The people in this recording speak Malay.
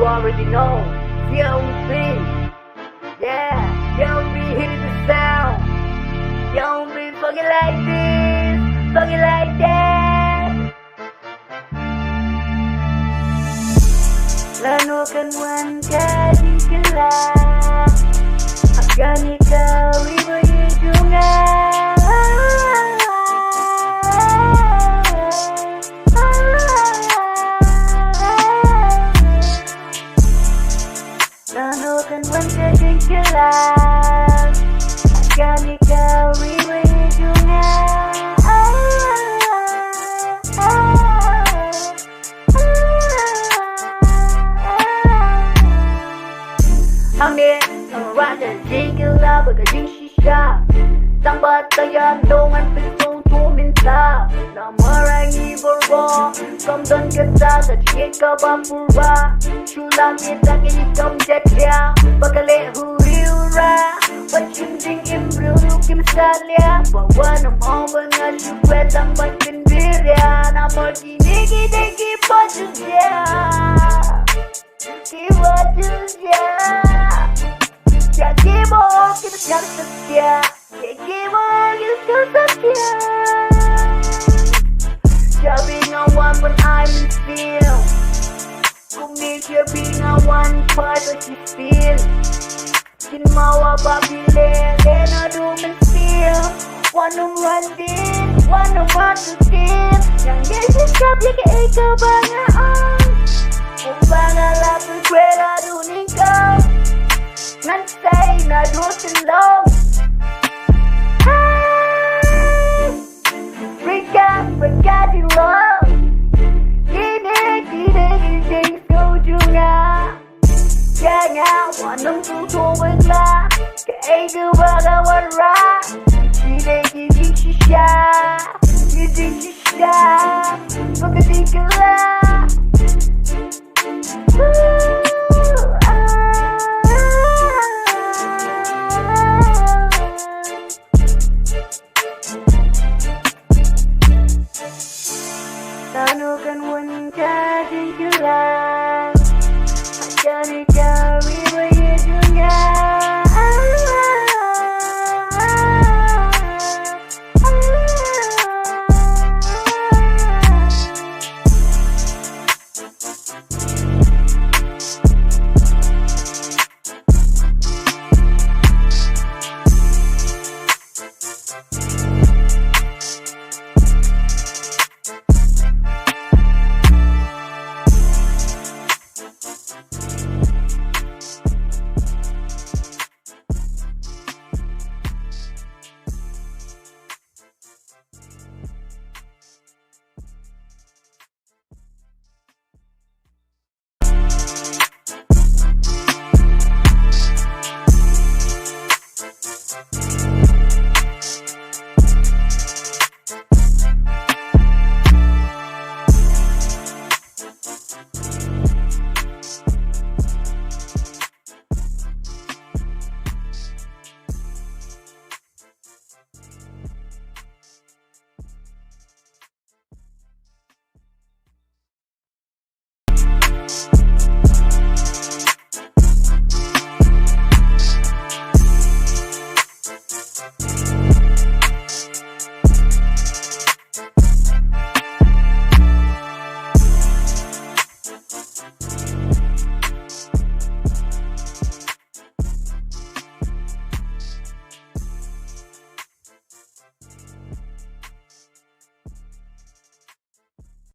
You already know. Young B. Yeah, Young B, hear the sound. Young B, fucking like this, fucking like that. Lanukan kadi gelap, akan ikawi berhidungan. Lanukan kadi gelap, akan ikawi berhidungan. Hàng đêm ra để chính là bởi cái chính shisha tăng bát tayan đông anh phải sâu thu min ta na marangi borbo kom don kita sa chike ka bapura chulang kita kini kom jetya bakale huriura pachinding imbril kim salya bawa na mo mga syukwet ang magpindirya na magkini kidegi pachusya kiwachusya. Jadi mau kita cari setia, jadi mau kita setia. Jadi ngawan when I'm in feel, ku mikir bingawan pada si feel. Kin mau apa bilang, lena do men feel. Wanna randin, wanna masukin. Yang dia sikap dia ke ikaw bangaan. Kung bangalan berkwela duning kau. Nansay na dusin long. Hey, Rika di long. Ginig soju nga. Kaya wanang tuto wala. Kaya gawa wala. Ginig shisha. Pagdating ka lang. Lanukan wanita di gelap, akan